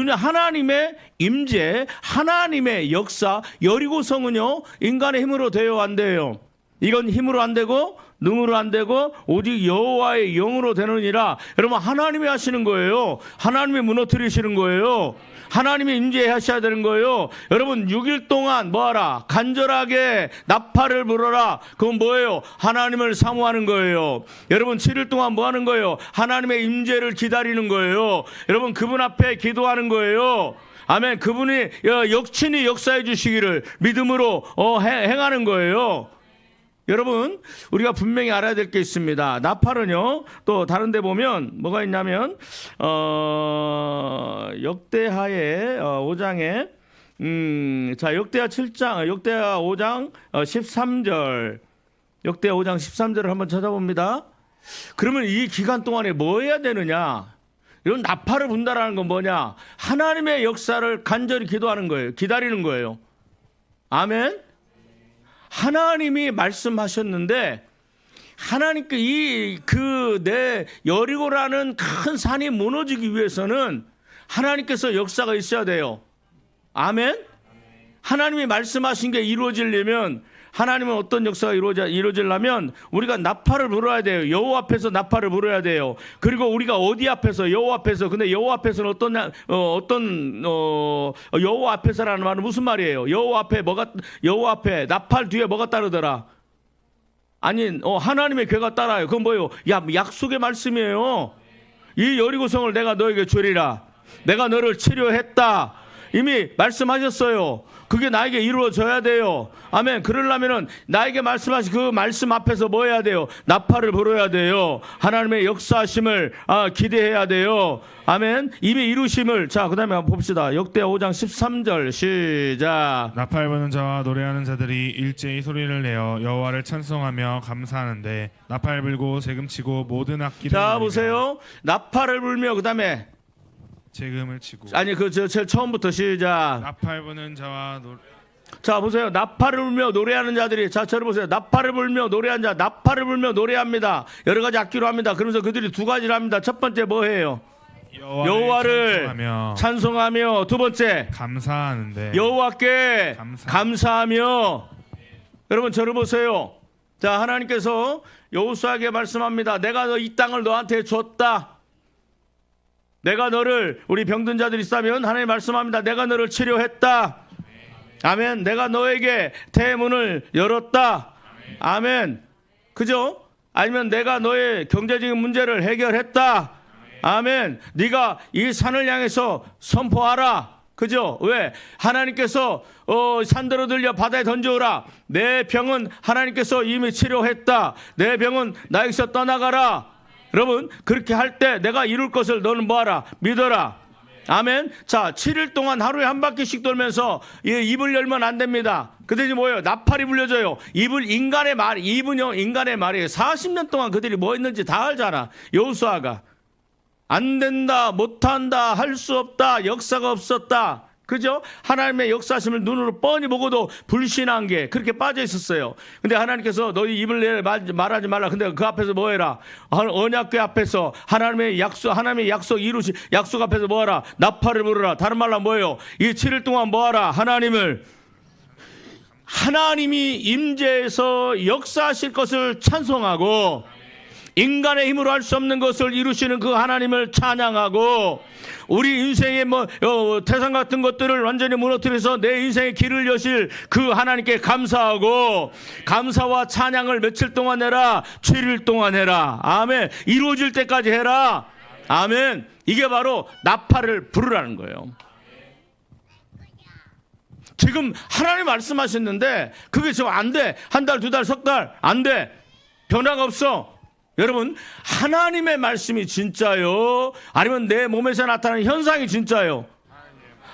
하나님의 임재, 하나님의 역사. 여리고성은요 인간의 힘으로 돼요, 안 돼요? 이건 힘으로 안 되고 능으로 안 되고 오직 여호와의 영으로 되느니라. 여러분 하나님이 하시는 거예요. 하나님이 무너뜨리시는 거예요. 하나님이 임재하셔야 되는 거예요. 여러분 6일 동안 뭐하라? 간절하게 나팔을 불어라. 그건 뭐예요? 하나님을 사모하는 거예요. 여러분 7일 동안 뭐 하는 거예요? 하나님의 임재를 기다리는 거예요. 여러분 그분 앞에 기도하는 거예요. 아멘. 그분이 역친히 역사해 주시기를 믿음으로 행하는 거예요. 여러분 우리가 분명히 알아야 될 게 있습니다. 나팔은요 또 다른 데 보면 뭐가 있냐면 역대하의 5장에 자 역대하 7장 역대하 5장 13절 역대하 5장 13절을 한번 찾아봅니다. 그러면 이 기간 동안에 뭐 해야 되느냐? 이런 나팔을 분다라는 건 뭐냐? 하나님의 역사를 간절히 기도하는 거예요. 기다리는 거예요. 아멘. 하나님이 말씀하셨는데 하나님께 내 여리고라는 큰 산이 무너지기 위해서는 하나님께서 역사가 있어야 돼요. 아멘. 하나님이 말씀하신 게 이루어지려면 하나님은 어떤 역사가 이루어지려면 우리가 나팔을 불어야 돼요. 여호와 앞에서 나팔을 불어야 돼요. 그리고 우리가 어디 앞에서? 여호와 앞에서. 근데 여호와 앞에서는 여호와 앞에서라는 말은 무슨 말이에요? 여호와 앞에 나팔 뒤에 뭐가 따르더라? 아니 하나님의 괴가 따라요. 그건 뭐예요? 약속의 말씀이에요. 이 여리고성을 내가 너에게 주리라. 내가 너를 치료했다. 이미 말씀하셨어요. 그게 나에게 이루어져야 돼요. 아멘. 그러려면은 나에게 말씀하신 그 말씀 앞에서 뭐 해야 돼요? 나팔을 불어야 돼요. 하나님의 역사하심을 기대해야 돼요. 아멘. 이미 이루심을. 자, 그 다음에 한번 봅시다. 역대하 5장 13절 시작. 나팔 부는 자와 노래하는 자들이 일제히 소리를 내어 여호와를 찬송하며 감사하는데 나팔 불고 재금치고 모든 악기를 자, 보세요. 나팔을 불며 그 다음에 재금을 치고 아니 제일 처음부터 시작. 나팔 부는 자와 자 보세요. 나팔을 불며 노래하는 자들이 자 저를 보세요. 나팔을 불며 노래하는 자 나팔을 불며 노래합니다. 여러 가지 악기로 합니다. 그러면서 그들이 두 가지를 합니다. 첫 번째 뭐 해요? 여호와를 찬송하며 두 번째 감사하는데 여호와께 감사하며 여러분 저를 보세요. 자 하나님께서 여호수아에게 말씀합니다. 내가 이 땅을 너한테 줬다. 내가 너를 우리 병든 자들이 있다면 하나님 말씀합니다. 내가 너를 치료했다. 아멘. 내가 너에게 대문을 열었다. 아멘. 그죠? 아니면 내가 너의 경제적인 문제를 해결했다. 아멘. 네가 이 산을 향해서 선포하라. 그죠? 왜? 하나님께서 산더러 들려 바다에 던져오라. 내 병은 하나님께서 이미 치료했다. 내 병은 나에게서 떠나가라. 여러분 그렇게 할 때 내가 이룰 것을 너는 뭐하라? 믿어라. 아멘. 자 7일 동안 하루에 한 바퀴씩 돌면서 입을 열면 안 됩니다. 그 대신 뭐예요? 나팔이 불려져요. 입은요 인간의 말이에요. 40년 동안 그들이 뭐 했는지 다 알잖아. 여호수아가 안 된다, 못한다, 할 수 없다, 역사가 없었다. 그죠? 하나님의 역사심을 눈으로 뻔히 보고도 불신한 게 그렇게 빠져 있었어요. 근데 하나님께서 너희 입을 말하지 말라. 근데 그 앞에서 뭐 해라? 언약궤 앞에서 하나님의 약속 이루시 약속 앞에서 뭐 하라? 나팔을 부르라. 다른 말로 뭐예요? 이 7일 동안 뭐 하라? 하나님이 임재해서 역사하실 것을 찬송하고 인간의 힘으로 할 수 없는 것을 이루시는 그 하나님을 찬양하고 우리 인생의 태산 같은 것들을 완전히 무너뜨려서 내 인생의 길을 여실 그 하나님께 감사하고 감사와 찬양을 며칠 동안 해라? 7일 동안 해라. 아멘. 이루어질 때까지 해라. 아멘. 이게 바로 나팔을 부르라는 거예요. 지금 하나님 말씀하셨는데 그게 지금 안 돼. 한 달, 두 달, 석 달 안 돼. 변화가 없어. 여러분 하나님의 말씀이 진짜요? 아니면 내 몸에서 나타나는 현상이 진짜요?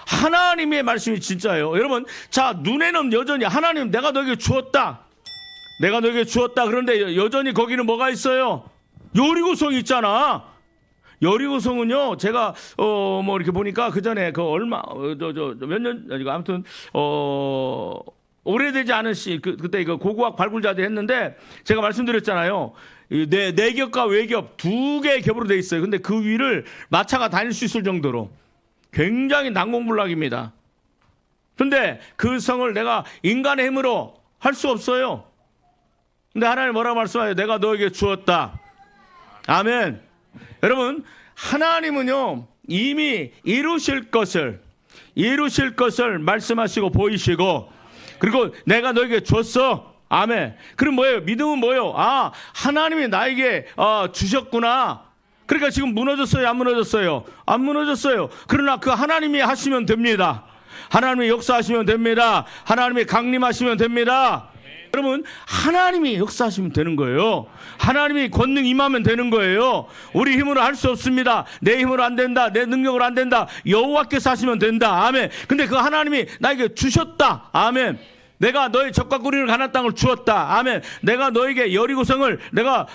하나님의 말씀이 진짜요. 여러분 자 눈에는 여전히 하나님 내가 너에게 주었다. 그런데 여전히 거기는 뭐가 있어요? 여리고성이 있잖아. 여리고성은요 제가 뭐 이렇게 보니까 그 전에 그 얼마 몇 년 아무튼 오래되지 않은 그때 이거 고고학 발굴자들 했는데 제가 말씀드렸잖아요. 내겹과 외겹 두 개의 겹으로 돼 있어요. 근데 그 위를 마차가 다닐 수 있을 정도로 굉장히 난공불락입니다. 근데 그 성을 내가 인간의 힘으로 할 수 없어요. 근데 하나님 뭐라고 말씀하세요? 내가 너에게 주었다. 아멘. 여러분, 하나님은요 이미 이루실 것을 말씀하시고 보이시고, 그리고 내가 너에게 줬어. 아멘. 그럼 뭐예요? 믿음은 뭐예요? 아, 하나님이 나에게 주셨구나. 그러니까 지금 무너졌어요? 안 무너졌어요? 안 무너졌어요. 그러나 그 하나님이 하시면 됩니다. 하나님이 역사하시면 됩니다. 하나님이 강림하시면 됩니다. 여러분, 하나님이 역사하시면 되는 거예요. 하나님이 권능 임하면 되는 거예요. 우리 힘으로 할 수 없습니다. 내 힘으로 안 된다. 내 능력으로 안 된다. 여호와께서 하시면 된다. 아멘. 근데 그 하나님이 나에게 주셨다. 아멘. 내가 너의 적과 꾸리는 가나안 땅을 주었다. 아멘. 내가 너에게 여리고성을 내가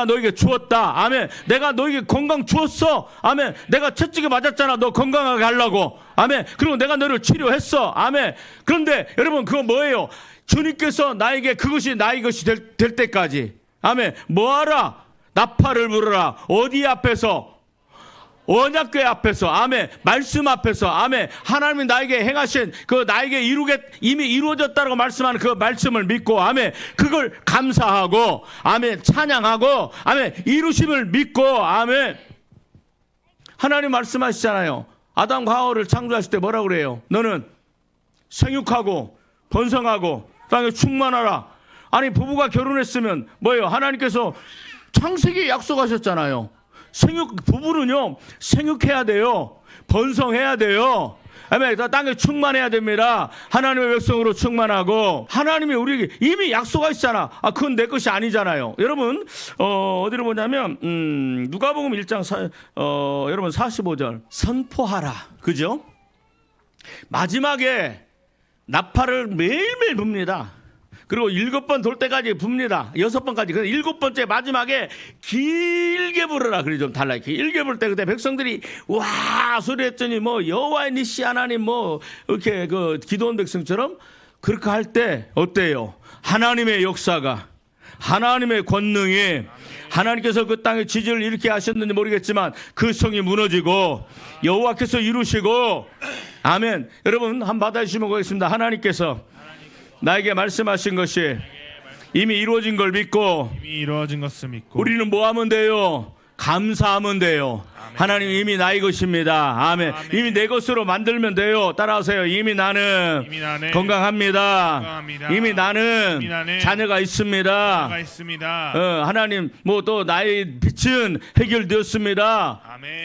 너에게 주었다. 아멘. 내가 너에게 건강 주었어. 아멘. 내가 채찍에 맞았잖아. 너 건강하게 하려고. 아멘. 그리고 내가 너를 치료했어. 아멘. 그런데 여러분, 그거 뭐예요? 주님께서 나에게 그것이 나의 것이 될 때까지. 아멘. 뭐하라? 나팔을 불어라. 어디 앞에서? 언약궤 앞에서. 아멘. 말씀 앞에서. 아멘. 하나님이 나에게 행하신 그 나에게 이미 이루어졌다고 말씀하는 그 말씀을 믿고, 아멘. 그걸 감사하고, 아멘. 찬양하고, 아멘. 이루심을 믿고, 아멘. 하나님 말씀하시잖아요. 아담과 하와를 창조하실 때 뭐라고 그래요? 너는 생육하고 번성하고 땅에 충만하라. 아니, 부부가 결혼했으면 뭐예요? 하나님께서 창세기에 약속하셨잖아요. 부부는요, 생육해야 돼요. 번성해야 돼요. 아멘. 땅에 충만해야 됩니다. 하나님의 백성으로 충만하고, 하나님이 우리에게 이미 약속하셨잖아. 그건 내 것이 아니잖아요. 여러분, 어디로 보냐면, 누가복음 1장, 여러분 45절. 선포하라. 그죠? 마지막에 나팔을 매일매일 붑니다. 그리고 7번 돌 때까지 붑니다. 6번까지. 그래서 7번째 마지막에 길게 부르라. 그래 좀 달라. 길게 부를 때 그때 백성들이 와 소리했더니 뭐 여호와의 니시 하나님 뭐 이렇게 그 기도원 백성처럼 그렇게 할 때 어때요? 하나님의 역사가, 하나님의 권능이, 하나님께서 그 땅에 지지를 이렇게 하셨는지 모르겠지만 그 성이 무너지고 여호와께서 이루시고, 아멘. 여러분 한번 받아주시면 고맙습니다. 하나님께서 나에게 말씀하신 것이 이미 이루어진 걸 믿고, 우리는 뭐 하면 돼요? 감사하면 돼요. 하나님 이미 나의 것입니다. 아멘. 이미 내 것으로 만들면 돼요. 따라하세요. 이미 나는 건강합니다. 이미 나는 자녀가 있습니다. 하나님 뭐 또 나의 빛은 해결되었습니다.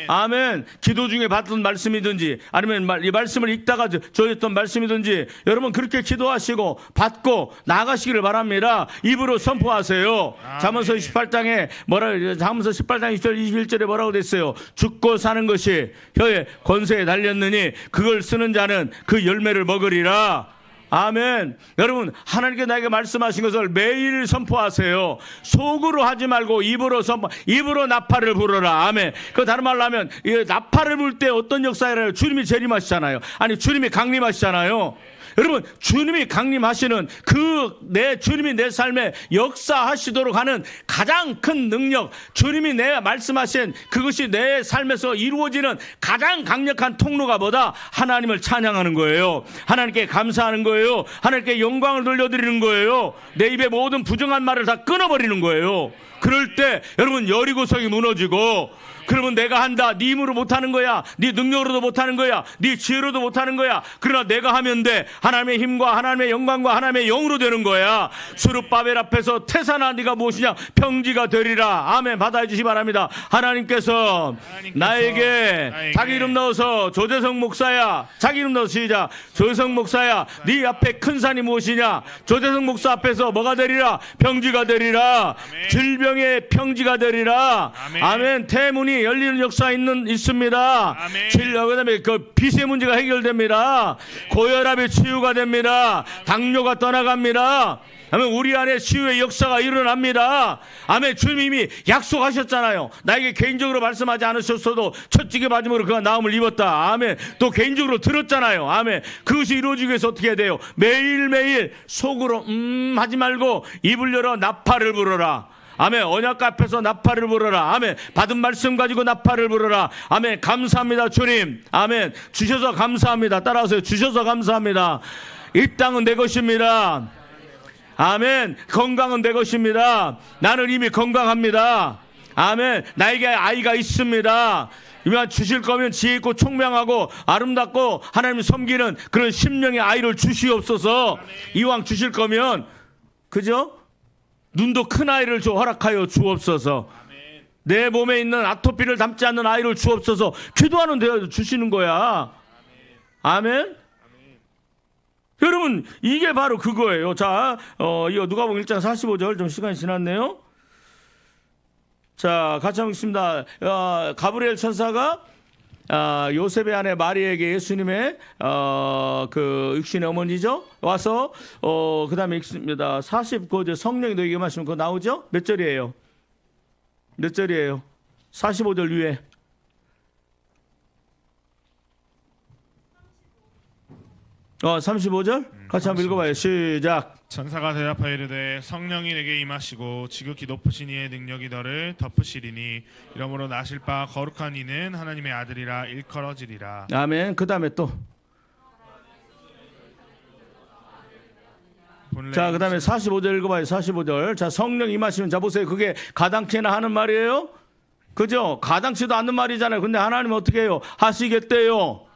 아멘. 기도 중에 받던 말씀이든지 아니면 이 말씀을 읽다가 저였던 말씀이든지 여러분 그렇게 기도하시고 받고 나가시기를 바랍니다. 입으로 선포하세요. 잠언서 18장에 잠언서 18장 21절에 뭐라고 됐어요? 죽고 사는 것이 혀의 권세에 달렸느니 그걸 쓰는 자는 그 열매를 먹으리라. 아멘. 여러분 하나님께 나에게 말씀하신 것을 매일 선포하세요. 속으로 하지 말고 입으로 입으로 나팔을 불어라. 아멘. 그 다른 말로 하면 나팔을 불 때 어떤 역사를 주님이 재림하시잖아요. 아니 주님이 강림하시잖아요. 여러분 주님이 강림하시는 주님이 내 삶에 역사하시도록 하는 가장 큰 능력, 주님이 내 말씀하신 그것이 내 삶에서 이루어지는 가장 강력한 통로가 뭐다? 하나님을 찬양하는 거예요. 하나님께 감사하는 거예요. 하나님께 영광을 돌려드리는 거예요. 내 입에 모든 부정한 말을 다 끊어버리는 거예요. 그럴 때 여러분 여리고성이 무너지고, 그러면 내가 한다. 네 힘으로 못하는 거야. 네 능력으로도 못하는 거야. 네 지혜로도 못하는 거야. 그러나 내가 하면 돼. 하나님의 힘과 하나님의 영광과 하나님의 영으로 되는 거야. 수르바벨 앞에서 태산아 네가 무엇이냐? 평지가 되리라. 아멘. 받아주시기 바랍니다. 하나님께서 나에게 자기 이름 넣어서 조재성 목사야. 자기 이름 넣어서 시작. 조재성 목사야. 네 앞에 큰 산이 무엇이냐? 조재성 목사 앞에서 뭐가 되리라? 평지가 되리라. 질병의 평지가 되리라. 아멘. 태문이 열리는 역사 있습니다. 그다음에 그 빚의 문제가 해결됩니다. 고혈압의 치유가 됩니다. 당뇨가 떠나갑니다. 아멘. 우리 안에 치유의 역사가 일어납니다. 아멘. 주님이 이미 약속하셨잖아요. 나에게 개인적으로 말씀하지 않으셨어도 첫째게 맞음으로 그가 나음을 입었다. 아멘. 또 개인적으로 들었잖아요. 아멘. 그것이 이루어지기 위해서 어떻게 해야 돼요? 매일매일 속으로 하지 말고 입을 열어 나팔을 불어라. 아멘. 언약 앞에서 나팔을 불어라. 아멘. 받은 말씀 가지고 나팔을 불어라. 아멘. 감사합니다, 주님. 아멘. 주셔서 감사합니다. 따라하세요. 주셔서 감사합니다. 이 땅은 내 것입니다. 아멘. 건강은 내 것입니다. 나는 이미 건강합니다. 아멘. 나에게 아이가 있습니다. 이만 주실 거면 지혜 있고 총명하고 아름답고 하나님 섬기는 그런 심령의 아이를 주시옵소서. 이왕 주실 거면 그죠? 눈도 큰 아이를 허락하여 주옵소서. 내 몸에 있는 아토피를 담지 않는 아이를 주옵소서. 기도하는 데 주시는 거야. 아멘. 여러분 이게 바로 그거예요. 자, 이거 누가복음 1장 45절 좀 시간이 지났네요. 자, 같이 한번 읽습니다. 가브리엘 천사가 요셉의 아내 마리에게 예수님의 그 육신의 어머니죠. 와서 그다음에 읽습니다. 49절 성령이 너에게 마시면 그거 나오죠? 몇 절이에요? 몇 절이에요? 45절 위에. 35절? 같이 한번 읽어봐요. 시작. 천사가 대답하여 이르되 성령이 내게 임하시고 지극히 높으신 이의 능력이 너를 덮으시리니 이러므로 나실 바 거룩한 이는 하나님의 아들이라 일컬어지리라. 아멘. 그 다음에 또. 자, 그 다음에 45절 읽어봐요. 45절. 자, 성령 임하시면, 자, 보세요. 그게 가당치나 하는 말이에요? 그죠? 가당치도 않는 말이잖아요. 근데 하나님은 어떻게 해요? 하시겠대요.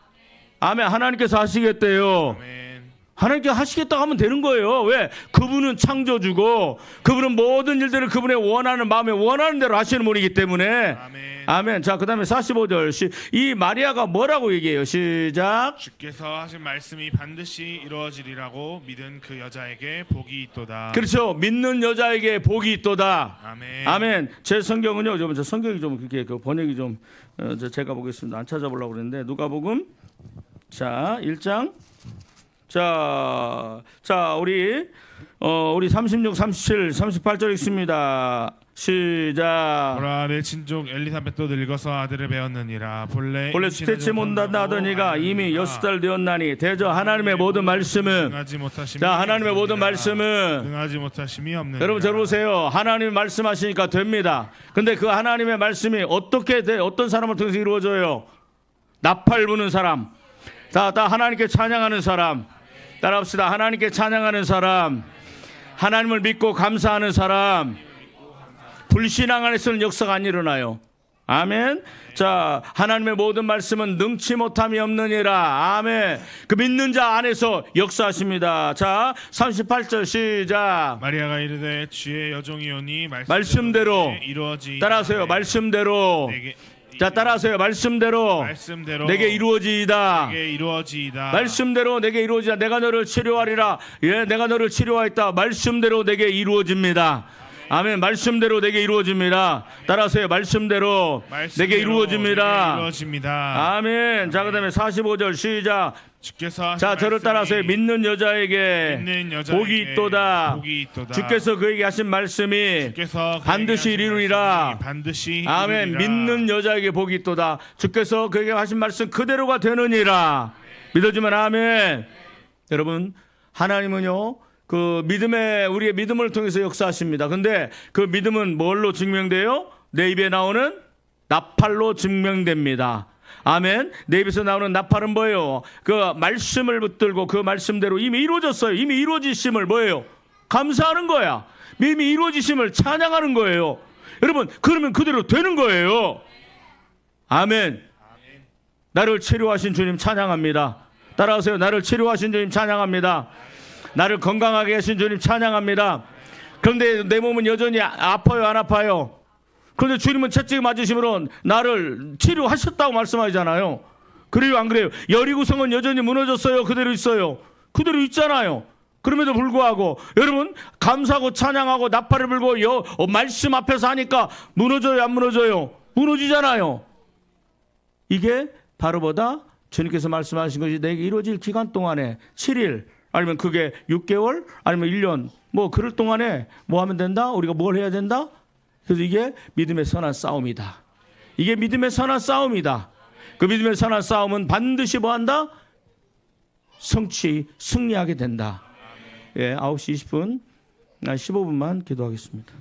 아멘. 하나님께서 하시겠대요. 아멘. 하나님께 하시겠다고 하면 되는 거예요. 왜? 그분은 창조주고 그분은 모든 일들을 그분의 원하는 마음에 원하는 대로 하시는 분이기 때문에. 아멘. 아멘. 자, 그 다음에 45절. 이 마리아가 뭐라고 얘기해요? 시작. 주께서 하신 말씀이 반드시 이루어지리라고 믿은 그 여자에게 복이 있도다. 그렇죠. 믿는 여자에게 복이 있도다. 아멘. 아멘. 제 성경은요, 저 성경이 좀 그렇게 그 번역이 좀 제가 보겠습니다. 안 찾아보려고 그랬는데 누가복음 자 1장 자 우리 36, 37, 38절 읽습니다. 시작. 보라 내 친족 엘리사벳도 늙어서 아들을 배웠느니라. 본래 수태치 못한다던 이가 이미 6달 되었나니 대저 하나님의 모든 말씀은 능하지 못하심이 자 하나님의 모든 없느니라. 말씀은 능하지 못하심이 없느니라. 여러분 저를 보세요. 하나님이 말씀하시니까 됩니다. 근데 그 하나님의 말씀이 어떻게 돼? 어떤 사람을 통해서 이루어져요? 나팔 부는 사람. 다 하나님께 찬양하는 사람. 따라합시다. 하나님께 찬양하는 사람. 하나님을 믿고 감사하는 사람. 불신앙 안에서는 역사가 안 일어나요. 아멘. 자, 하나님의 모든 말씀은 능치 못함이 없느니라. 아멘. 그 믿는 자 안에서 역사하십니다. 자, 38절 시작. 마리아가 이르되 주의 여종이오니 말씀대로 이루어지이다. 따라하세요. 말씀대로. 자, 따라하세요. 말씀대로 내게 이루어지이다. 내게 이루어지이다. 말씀대로 내게 이루어지다. 내가 너를 치료하리라. 예, 내가 너를 치료하였다. 말씀대로 내게 이루어집니다. 아멘. 말씀대로 내게 이루어집니다. 따라하세요. 말씀대로 내게 이루어집니다. 아멘. 자, 그다음에 45절 시작. 주께서 자, 저를 따라하세요. 믿는 여자에게 복이 있도다. 주께서 그에게 하신 말씀이 반드시 이루리라. 아멘. 믿는 여자에게 복이 있도다. 주께서 그에게 하신 말씀 그대로가 되느니라. 믿어주면 아멘. 여러분, 하나님은요, 그 믿음의 우리의 믿음을 통해서 역사하십니다. 근데 그 믿음은 뭘로 증명돼요? 내 입에 나오는 나팔로 증명됩니다. 아멘. 내 입에서 나오는 나팔은 뭐예요? 그 말씀을 붙들고 그 말씀대로 이미 이루어졌어요. 이미 이루어지심을 뭐예요? 감사하는 거야. 이미 이루어지심을 찬양하는 거예요. 여러분, 그러면 그대로 되는 거예요. 아멘. 나를 치료하신 주님 찬양합니다. 따라하세요. 나를 치료하신 주님 찬양합니다. 나를 건강하게 하신 주님 찬양합니다. 그런데 내 몸은 여전히 아파요, 안 아파요? 그런데 주님은 채찍 맞으심으로 나를 치료하셨다고 말씀하잖아요. 그래요, 안 그래요? 여리고성은 여전히 무너졌어요? 그대로 있어요? 그대로 있잖아요. 그럼에도 불구하고 여러분 감사하고 찬양하고 나팔을 불고 말씀 앞에서 하니까 무너져요, 안 무너져요? 무너지잖아요. 이게 바로 보다 주님께서 말씀하신 것이 내게 이루어질 기간 동안에 7일 아니면 그게 6개월 아니면 1년 뭐 그럴 동안에 뭐 하면 된다? 우리가 뭘 해야 된다? 그래서 이게 믿음의 선한 싸움이다. 이게 믿음의 선한 싸움이다. 그 믿음의 선한 싸움은 반드시 뭐 한다? 승리하게 된다. 예, 9시 20분, 15분만 기도하겠습니다.